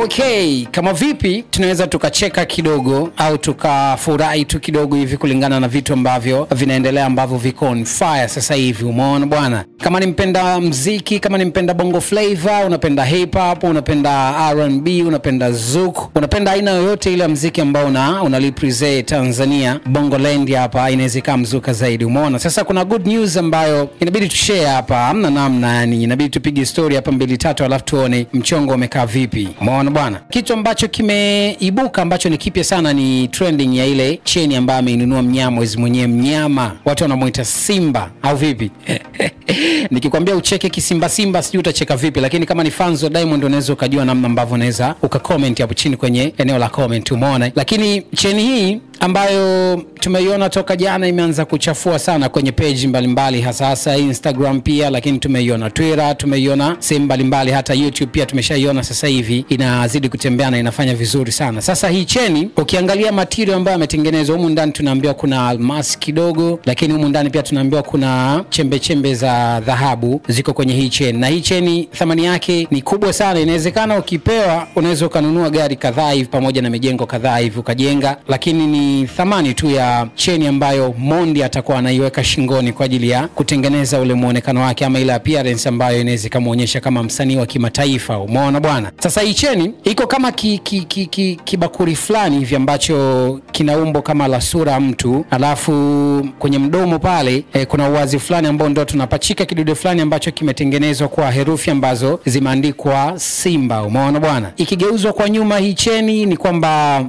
Okay, kama vipi tunaweza tukacheka kidogo au tukafurahi tu kidogo hivi kulingana na vitu ambavyo vinaendelea ambavyo viko on fire sasa hivi. Umeona bwana? Kama ni mpenda muziki, kama ni mpenda bongo flavor, unapenda hip hop, unapenda R&B, unapenda zouk, unapenda aina yoyote ile ya muziki ambao unalipresent Tanzania, Bongoland hapa inaweza mzuka zaidi. Umeona? Sasa kuna good news ambayo inabidi tushare hapa. Hamna namna, yani inabidi tupige story hapa 2-3 alafu tuone mchongo umekaa vipi. Umeona bwana? Kitu ambacho kimeibuka ambacho ni kipya sana ni trending ya ile cheni ambayo ameinunua Mnyamwezi mwenyewe. Mnyama watu wanamuita Simba au vipi? Nikikwambia ucheke kisimba simba sijui utacheka vipi, lakini kama ni fans wa Diamond unaweza ukajua namna ambavyo unaweza ukacomment hapo chini kwenye eneo la comment. Umeona? Lakini cheni hii ambayo tumeiona toka jana imeanza kuchafua sana kwenye page mbalimbali, hasa Instagram pia, lakini tumeiona Twitter, tumeiona sehemu mbalimbali, hata YouTube pia tumeshaiona sasa hivi inazidi kutembea na inafanya vizuri sana. Sasa hii cheni ukiangalia material ambayo ametengenezwa, humu ndani tunaambiwa kuna almasi kidogo, lakini humu ndani pia tunaambiwa kuna chembe za dhahabu ziko kwenye hii cheni. Na hii cheni thamani yake ni kubwa sana. Inawezekana ukipewa unaweza kununua gari kadhaa hivi pamoja na mijengo kadhaa hivi ukajenga, lakini ni thamani tu ya cheni ambayo Mondi atakuwa anaiweka shingoni kwa ajili ya kutengeneza ule muonekano wake ama ile appearance ambayo inaweza kumuonyesha kama msanii wa kimataifa. Umeona bwana? Sasa hii cheni iko kama kibakuri fulani hivi ambacho kina umbo kama la sura mtu, alafu kwenye mdomo pale kuna uwazi fulani ambao ndio tunapachika kidude fulani ambacho kimetengenezwa kwa herufi ambazo zimeandikwa Simba. Umeona bwana? Ikigeuzwa kwa nyuma hii cheni ni kwamba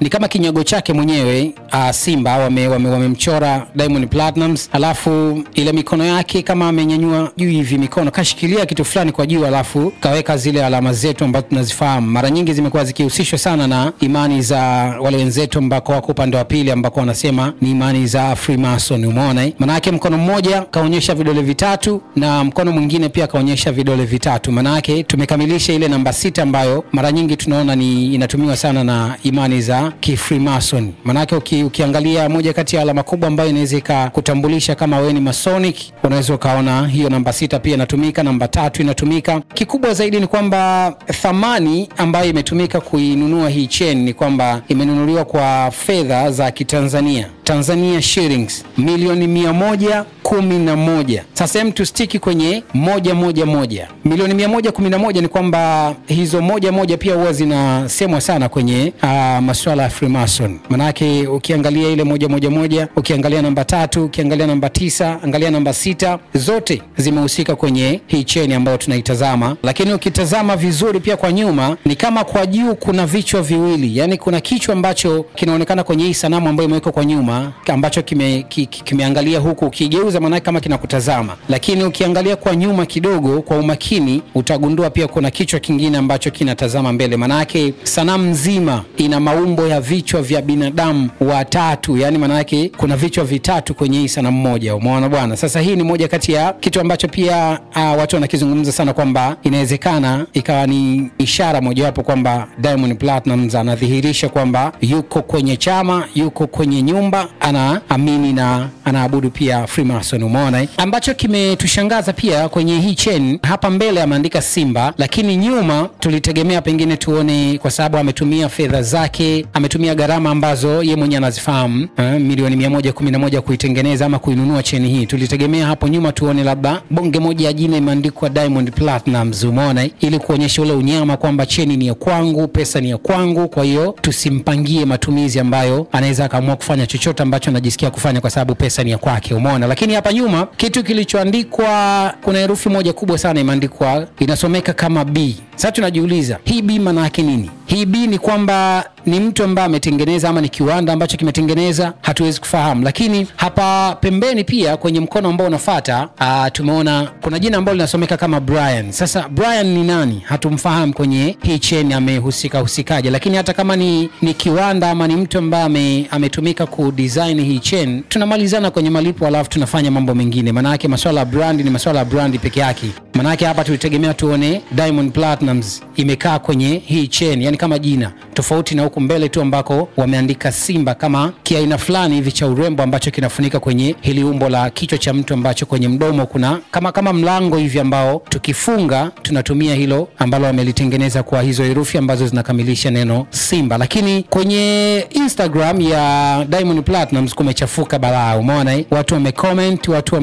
ni kama kinyago chake mwenyewe Simba wamemchora Diamond Platnumz, alafu ile mikono yake kama amenyanyua juu hivi, mikono kashikilia kitu fulani kwa juu, alafu kaweka zile alama zetu ambazo tunazifahamu mara nyingi zimekuwa zikihusishwa sana na imani za wale wenzetu ambao wako upande wa pili ambao wanasema ni imani za Freemason. Umeona? Maana yake mkono mmoja kaonyesha vidole vitatu na mkono mwingine pia kaonyesha vidole vitatu. Maana yake tumekamilisha ile namba 6 ambayo mara nyingi tunaona ni inatumiwa sana na imani za Freemason. Maana yake ukiangalia moja kati ya alama kubwa ambayo inaweza kutambulisha kama wewe ni Masonic, unaweza kaona hiyo namba 6 pia inatumika, namba 3 inatumika. Kikubwa zaidi ni kwamba thamani ambayo imetumika kuinunua hii chain ni kwamba imenunuliwa kwa fedha za Kitanzania, Tanzania shillings milioni 111. Sasa hem tustiki kwenye 111. Milioni 111 ni kwamba hizo 1 pia huwa zinasemwa sana kwenye masuala ya Freemason. Manake ukiangalia ile 111, ukiangalia namba 3, ukiangalia namba 9, angalia namba 6, zote zimehusika kwenye hii chain ambayo tunaitazama. Lakini ukitazama vizuri pia kwa nyuma ni kama kwa juu kuna vichwa viwili, yani kuna kichwa ambacho kinaonekana kwenye hii sanamu ambayo imewekwa kwa nyuma ambacho kimeangalia huku, ukigeuza maana kama kinakutazama. Lakini ukiangalia kwa nyuma kidogo kwa umakini utagundua pia kuna kichwa kingine ambacho kinatazama mbele. Maana yake sanamu nzima ina maumbo ya vichwa vya binadamu watatu, yani maana yake kuna vichwa vitatu kwenye hii sanamu moja. Umeona bwana? Sasa hii ni moja kati ya kitu ambacho pia watu wanakizungumza sana kwamba inawezekana ikawa ni ishara mojawapo kwamba Diamond Platnumz anadhihirisha kwamba yuko kwenye chama, yuko kwenye nyumba, anaamini na anaabudu pia Freemason. Umeona? Ambacho kimetushangaza pia kwenye hii chain, hapa mbele ameandika Simba, lakini nyuma tulitegemea pengine tuone, kwa sababu ametumia fedha zake, ametumia gharama ambazo yeye mwenyewe anazifahamu, milioni 111 kuitengeneza ama kuinunua chain hii. Tulitegemea hapo nyuma tuone labda bonge moja ya jina imeandikwa Diamond Platnumz. Umeona? Ili kuonyesha ule unyama kwamba chain ni ya kwangu, pesa ni ya kwangu, kwa hiyo tusimpangie matumizi ambayo anaweza akaamua kufanya chochote ambacho anajisikia kufanya kwa sababu pesa ni ya kwake. Umeona? Lakini hapa nyuma kitu kilichoandikwa, kuna herufi moja kubwa sana imeandikwa, inasomeka kama B. Sasa tunajiuliza hii B maana yake nini? Hii B ni kwamba ni mtu ambaye ametengeneza ama ni kiwanda ambacho kimetengeneza, hatuwezi kufahamu. Lakini hapa pembeni pia kwenye mkono ambao unafuata tumeona kuna jina ambalo linasomeka kama Brian. Sasa Brian ni nani? Hatumfahamu kwenye hii chain husikaje. Lakini hata kama ni kiwanda ama ni mtu ambaye ametumika kudesign hii chain, tunamalizana kwenye malipo alafu tunafanya kufanya mambo mengine. Manake masuala ya brand ni masuala ya brand peke yake. Manake hapa tulitegemea tuone Diamond Platnumz imekaa kwenye hii chain, yani kama jina tofauti na huko mbele tu ambako wameandika Simba, kama kiaina fulani hivi cha urembo ambacho kinafunika kwenye hili umbo la kichwa cha mtu ambacho kwenye mdomo kuna kama mlango hivi ambao tukifunga tunatumia hilo ambalo wamelitengeneza kwa hizo herufi ambazo zinakamilisha neno Simba. Lakini kwenye Instagram ya Diamond Platnumz kumechafuka balaa, umeona watu wamecomment, watu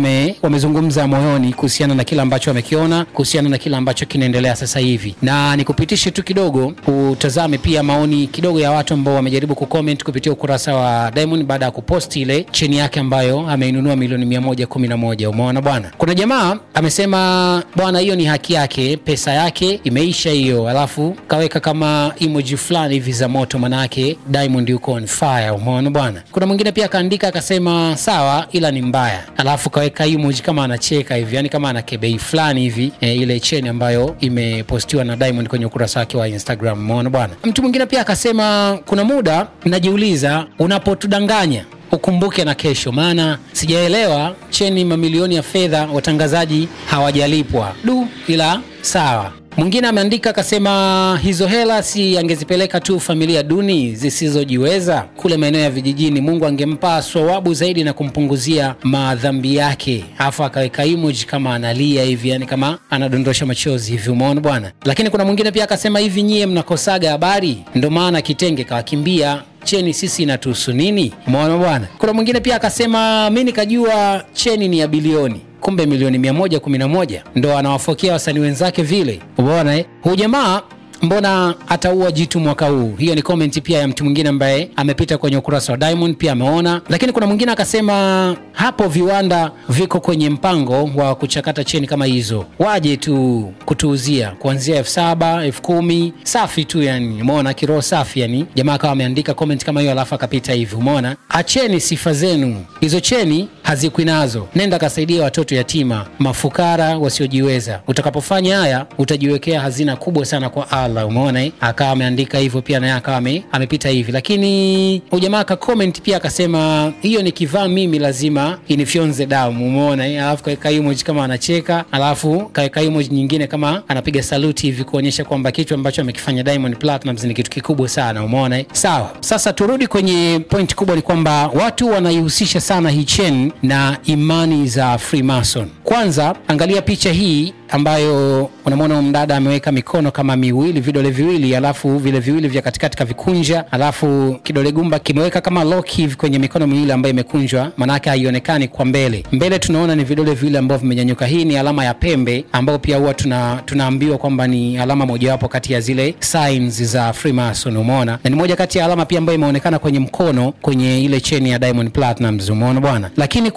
wamezungumza moyoni kuhusiana na kila ambacho wamekiona, kuhusiana na kila ambacho kinaendelea sasa hivi. Na nikupitishe tu kidogo utazame pia maoni kidogo ya watu ambao wamejaribu kucomment kupitia ukurasa wa Diamond baada ya kuposti ile cheni yake ambayo ameinunua milioni 111. Umeona bwana, kuna jamaa amesema bwana hiyo ni haki yake, pesa yake imeisha hiyo, alafu kaweka kama emoji fulani hivi za moto, manake Diamond yuko on fire. Umeona bwana. Kuna mwingine pia kaandika akasema sawa ila ni mbaya, alafu kaweka emoji kama anacheka hivi, yani kama anakebei fulani hivi ile cheni ambayo imepostiwa na Diamond kwenye ukurasa wake wa Instagram. Umeona bwana. Mtu mwingine pia akasema kuna muda najiuliza unapotudanganya ukumbuke na kesho, maana sijaelewa cheni mamilioni ya fedha watangazaji hawajalipwa ila sawa. Mwingine ameandika akasema hizo hela si angezipeleka tu familia duni zisizojiweza kule maeneo ya vijijini, Mungu angempa thawabu zaidi na kumpunguzia madhambi yake. Afa akaweka emoji kama analia hivi, yani kama anadondosha machozi hivi. Umeona bwana. Lakini kuna mwingine pia akasema hivi nyie mnakosaga habari ndio maana kitenge kawakimbia, cheni sisi inatuhusu nini? Umeona bwana. Kuna mwingine pia akasema mimi nikajua cheni ni ya bilioni, kumbe milioni 111 ndo anawafokia wasanii wenzake vile. Umeona huyu jamaa mbona ataua jitu mwaka huu? Hiyo ni comment pia ya mtu mwingine ambaye amepita kwenye ukurasa wa Diamond pia ameona. Lakini kuna mwingine akasema hapo viwanda viko kwenye mpango wa kuchakata cheni kama hizo, waje tu kutuuzia kuanzia 7,000 10,000 safi tu, yani umeona kiroho safi. Yani jamaa akawa ameandika comment kama hiyo alafu akapita hivi. Umeona, acheni sifa zenu, hizo cheni hazikuinazo, nenda kasaidia watoto yatima, mafukara wasiojiweza. Utakapofanya haya utajiwekea hazina kubwa sana kwa Allah. Umeona akawa ameandika hivyo pia na akawa amepita hivi. Lakini ujamaa ka comment pia akasema hiyo nikivaa mimi lazima inifyonze damu. Umeona alafu kaweka emoji kama anacheka, alafu kaweka emoji nyingine kama anapiga saluti hivi kuonyesha kwamba kitu ambacho amekifanya Diamond Platnumz ni kitu kikubwa sana. Umeona sawa. Sasa turudi kwenye point kubwa, ni kwamba watu wanaihusisha sana hii chain na imani za Freemason. Kwanza angalia picha hii ambayo unamwona mdada ameweka mikono kama miwili, vidole viwili, alafu vile viwili vya katikati kavikunja, alafu kidole gumba kimeweka kama lock hivi kwenye mikono miwili ambayo imekunjwa, manake haionekani kwa mbele. Mbele tunaona ni vidole viwili ambavyo vimenyanyuka. Hii ni alama ya pembe ambayo pia huwa tunaambiwa kwamba ni alama mojawapo kati ya zile signs za Freemason. Umeona, na ni moja kati ya alama pia ambayo imeonekana kwenye mkono kwenye ile cheni ya Diamond Platnumz. Umeona bwana. Lakini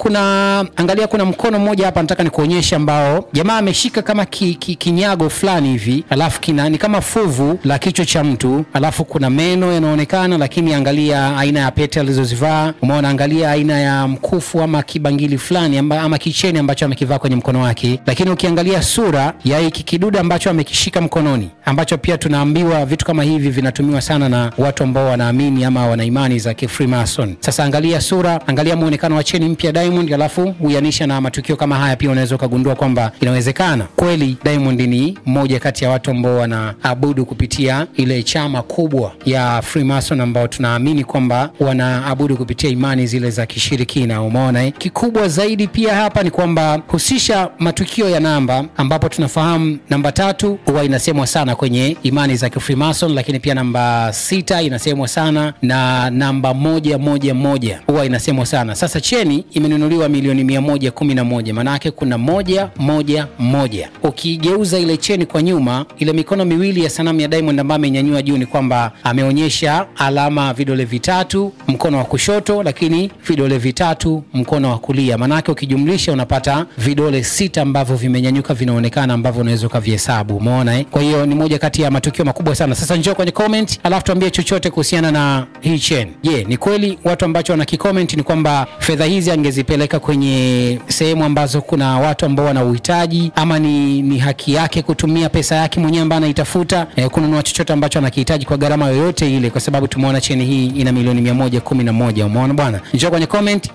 angalia kuna mkono mmoja hapa nataka nikuonyesha ambao jamaa ameshika kama kinyago fulani hivi, alafu ni kama fuvu la kichwa cha mtu, alafu kuna meno yanaonekana. Lakini angalia aina ya pete alizozivaa. Umeona, angalia aina ya mkufu ama kibangili fulani ama kicheni ambacho amekivaa kwenye mkono wake. Lakini ukiangalia sura ya hiki kidude ambacho amekishika mkononi, ambacho pia tunaambiwa vitu kama hivi vinatumiwa sana na watu ambao wanaamini ama wana imani za Freemason. Sasa angalia sura, angalia muonekano wa cheni mpya Diamond, alafu uyanisha na matukio kama haya, pia unaweza kugundua kwamba inawezekana kweli Diamond ni mmoja kati ya watu ambao wanaabudu kupitia ile chama kubwa ya Freemason ambao tunaamini kwamba wanaabudu kupitia imani zile za kishirikina. Umeona kikubwa zaidi pia hapa ni kwamba husisha matukio ya namba, ambapo tunafahamu namba 3 huwa inasemwa sana kwenye imani za Freemason, lakini pia namba 6 inasemwa sana na namba 111 huwa inasemwa sana. Sasa cheni imenunuliwa milioni 111, maana yake kuna 111. Ukigeuza ile cheni kwa nyuma, ile mikono miwili ya sanamu ya Diamond ambayo amenyanyua juu, ni kwamba ameonyesha alama vidole vitatu mkono wa kushoto, lakini vidole vitatu mkono wa kulia. Maana yake ukijumlisha unapata vidole 6 ambavyo vimenyanyuka vinaonekana, ambavyo unaweza kuvihesabu. Umeona Kwa hiyo ni moja kati ya matukio makubwa sana. Sasa njoo kwenye comment alafu tuambie chochote kuhusiana na hii chain. Ni kweli watu ambacho wanakicomment ni kwamba fedha hizi angezipeleka kwenye sehemu ambazo kuna watu ambao wana uhitaji, ama ni ni haki yake kutumia pesa yake mwenyewe ambayo anaitafuta kununua chochote ambacho anakihitaji kwa gharama yoyote ile, kwa sababu tumeona cheni hii ina milioni 111. Umeona bwana? Njoo kwenye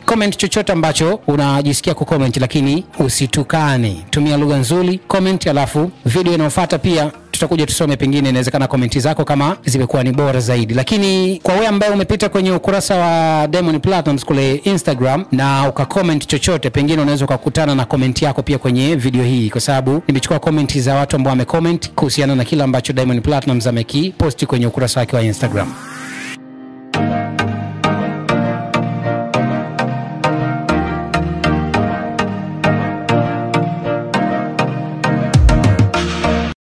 comment chochote ambacho unajisikia kucomment, lakini usitukane. Tumia lugha nzuri, comment, alafu video inayofuata pia tutakuja tusome, pengine inawezekana komenti zako kama zimekuwa ni bora zaidi. Lakini kwa wewe ambaye umepita kwenye ukurasa wa Diamond Platnumz kule Instagram na ukacomment chochote, pengine unaweza kukutana na komenti yako pia kwenye video hii, kwa sababu nimechukua komenti za watu ambao wamecomment kuhusiana na kila ambacho Diamond Platnumz amekiposti kwenye ukurasa wake wa Instagram.